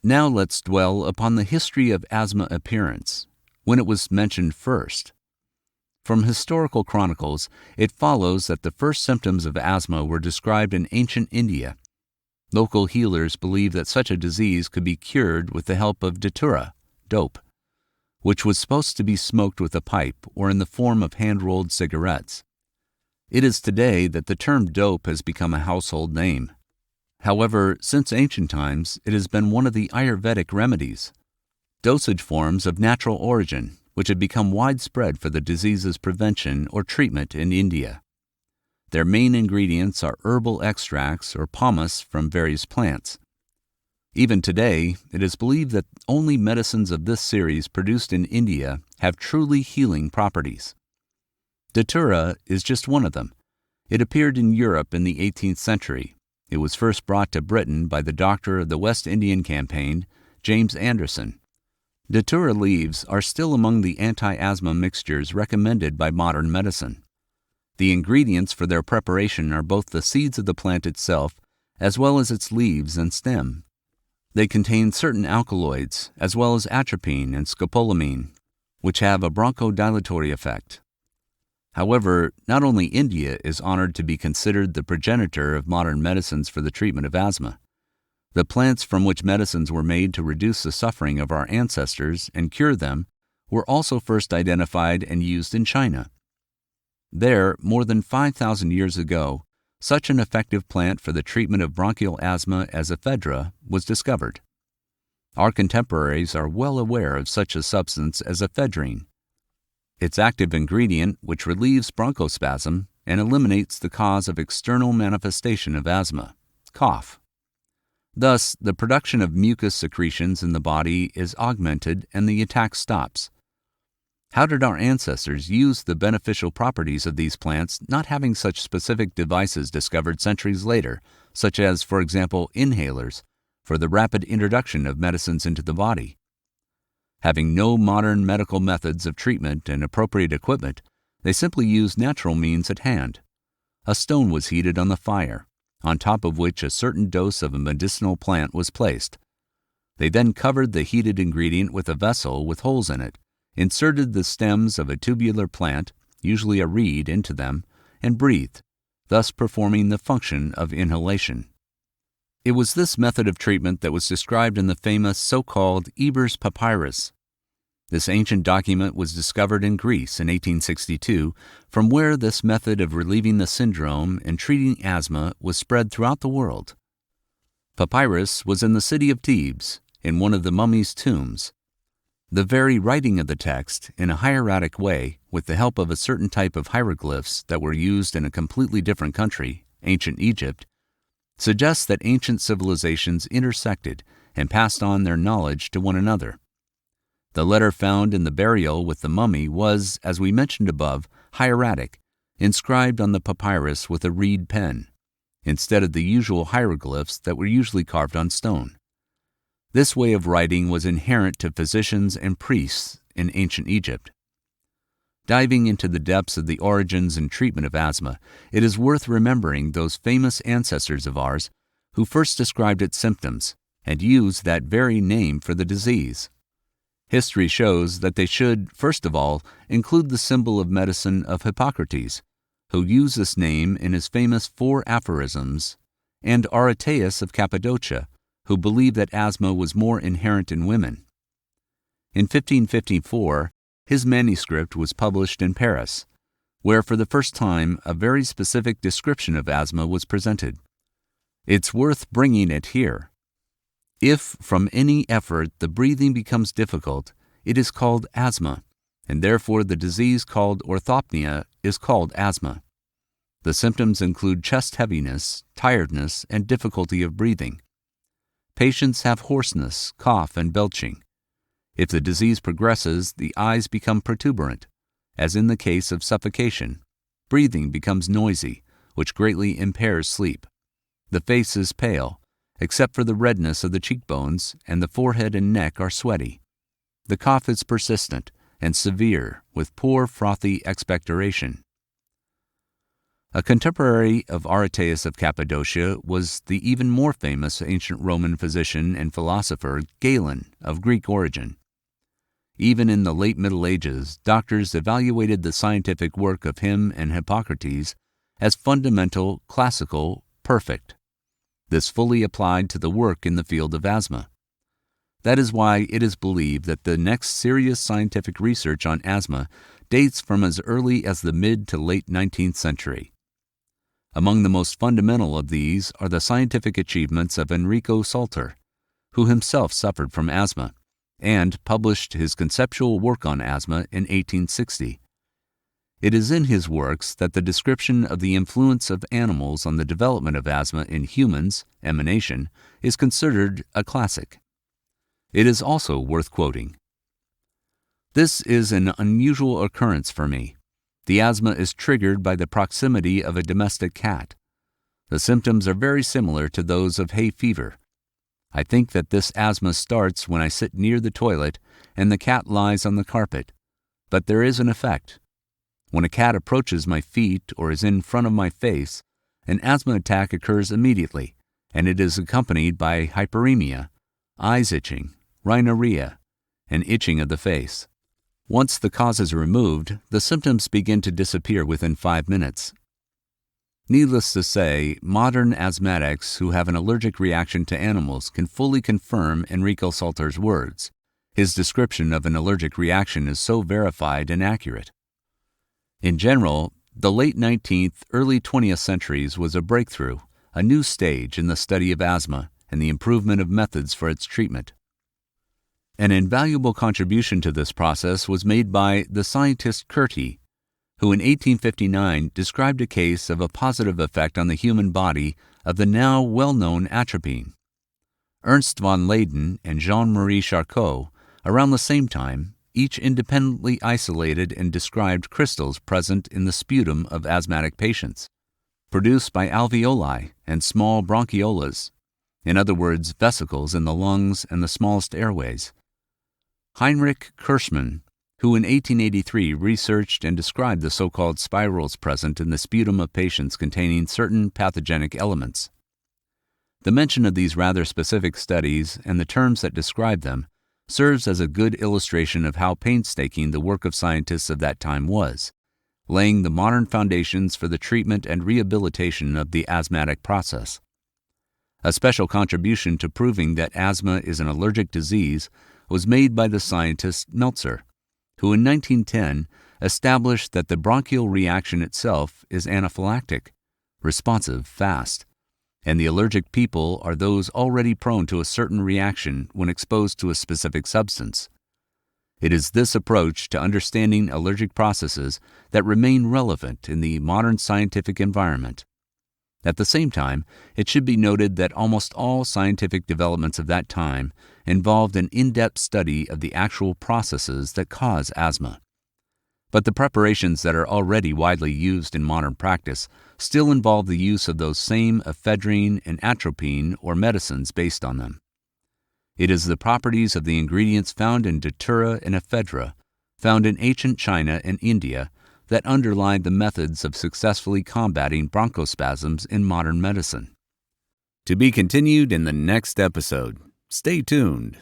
Now let's dwell upon the history of asthma appearance, when it was mentioned first. From historical chronicles, it follows that the first symptoms of asthma were described in ancient India. Local healers believed that such a disease could be cured with the help of datura, dope, which was supposed to be smoked with a pipe or in the form of hand-rolled cigarettes. It is today that the term dope has become a household name. However, since ancient times, it has been one of the Ayurvedic remedies, dosage forms of natural origin, which had become widespread for the disease's prevention or treatment in India. Their main ingredients are herbal extracts or pomace from various plants. Even today, it is believed that only medicines of this series produced in India have truly healing properties. Datura is just one of them. It appeared in Europe in the 18th century. It was first brought to Britain by the doctor of the West Indian Campaign, James Anderson. Datura leaves are still among the anti-asthma mixtures recommended by modern medicine. The ingredients for their preparation are both the seeds of the plant itself as well as its leaves and stem. They contain certain alkaloids as well as atropine and scopolamine, which have a bronchodilatory effect. However, not only India is honored to be considered the progenitor of modern medicines for the treatment of asthma. The plants from which medicines were made to reduce the suffering of our ancestors and cure them were also first identified and used in China. There, more than 5,000 years ago, such an effective plant for the treatment of bronchial asthma as ephedra was discovered. Our contemporaries are well aware of such a substance as ephedrine. Its active ingredient, which relieves bronchospasm and eliminates the cause of external manifestation of asthma, cough. Thus, the production of mucus secretions in the body is augmented and the attack stops. How did our ancestors use the beneficial properties of these plants, not having such specific devices discovered centuries later, such as, for example, inhalers, for the rapid introduction of medicines into the body? Having no modern medical methods of treatment and appropriate equipment, they simply used natural means at hand. A stone was heated on the fire, on top of which a certain dose of a medicinal plant was placed. They then covered the heated ingredient with a vessel with holes in it, inserted the stems of a tubular plant, usually a reed, into them, and breathed, thus performing the function of inhalation. It was this method of treatment that was described in the famous so-called Eber's Papyrus. This ancient document was discovered in Greece in 1862, from where this method of relieving the syndrome and treating asthma was spread throughout the world. Papyrus was in the city of Thebes, in one of the mummies' tombs. The very writing of the text, in a hieratic way, with the help of a certain type of hieroglyphs that were used in a completely different country, ancient Egypt, suggests that ancient civilizations intersected and passed on their knowledge to one another. The letter found in the burial with the mummy was, as we mentioned above, hieratic, inscribed on the papyrus with a reed pen, instead of the usual hieroglyphs that were usually carved on stone. This way of writing was inherent to physicians and priests in ancient Egypt. Diving into the depths of the origins and treatment of asthma, it is worth remembering those famous ancestors of ours who first described its symptoms and used that very name for the disease. History shows that they should, first of all, include the symbol of medicine of Hippocrates, who used this name in his famous 4 aphorisms, and Aretaeus of Cappadocia, who believed that asthma was more inherent in women. In 1554, his manuscript was published in Paris, where for the first time a very specific description of asthma was presented. It's worth bringing it here. If from any effort the breathing becomes difficult, it is called asthma, and therefore the disease called orthopnea is called asthma. The symptoms include chest heaviness, tiredness, and difficulty of breathing. Patients have hoarseness, cough, and belching. If the disease progresses, the eyes become protuberant, as in the case of suffocation. Breathing becomes noisy, which greatly impairs sleep. The face is pale, except for the redness of the cheekbones, and the forehead and neck are sweaty. The cough is persistent and severe, with poor frothy expectoration. A contemporary of Aretaeus of Cappadocia was the even more famous ancient Roman physician and philosopher Galen, of Greek origin. Even in the late Middle Ages, doctors evaluated the scientific work of him and Hippocrates as fundamental, classical, perfect. This fully applied to the work in the field of asthma. That is why it is believed that the next serious scientific research on asthma dates from as early as the mid to late 19th century. Among the most fundamental of these are the scientific achievements of Enrico Salter, who himself suffered from asthma, and published his conceptual work on asthma in 1860. It is in his works that the description of the influence of animals on the development of asthma in humans, emanation, is considered a classic. It is also worth quoting. This is an unusual occurrence for me. The asthma is triggered by the proximity of a domestic cat. The symptoms are very similar to those of hay fever. I think that this asthma starts when I sit near the toilet and the cat lies on the carpet, but there is an effect. When a cat approaches my feet or is in front of my face, an asthma attack occurs immediately, and it is accompanied by hyperemia, eyes itching, rhinorrhea, and itching of the face. Once the cause is removed, the symptoms begin to disappear within 5 minutes. Needless to say, modern asthmatics who have an allergic reaction to animals can fully confirm Enrico Salter's words. His description of an allergic reaction is so verified and accurate. In general, the late 19th, early 20th centuries was a breakthrough, a new stage in the study of asthma and the improvement of methods for its treatment. An invaluable contribution to this process was made by the scientist Curti, who in 1859 described a case of a positive effect on the human body of the now well-known atropine. Ernst von Leyden and Jean-Marie Charcot, around the same time, each independently isolated and described crystals present in the sputum of asthmatic patients, produced by alveoli and small bronchiolas, in other words, vesicles in the lungs and the smallest airways. Heinrich Kirschmann, who in 1883 researched and described the so-called spirals present in the sputum of patients containing certain pathogenic elements. The mention of these rather specific studies and the terms that describe them serves as a good illustration of how painstaking the work of scientists of that time was, laying the modern foundations for the treatment and rehabilitation of the asthmatic process. A special contribution to proving that asthma is an allergic disease was made by the scientist Meltzer, who in 1910 established that the bronchial reaction itself is anaphylactic, responsive fast, and the allergic people are those already prone to a certain reaction when exposed to a specific substance. It is this approach to understanding allergic processes that remain relevant in the modern scientific environment. At the same time, it should be noted that almost all scientific developments of that time involved an in-depth study of the actual processes that cause asthma. But the preparations that are already widely used in modern practice still involve the use of those same ephedrine and atropine or medicines based on them. It is the properties of the ingredients found in datura and ephedra, found in ancient China and India, that underlie the methods of successfully combating bronchospasms in modern medicine. To be continued in the next episode. Stay tuned.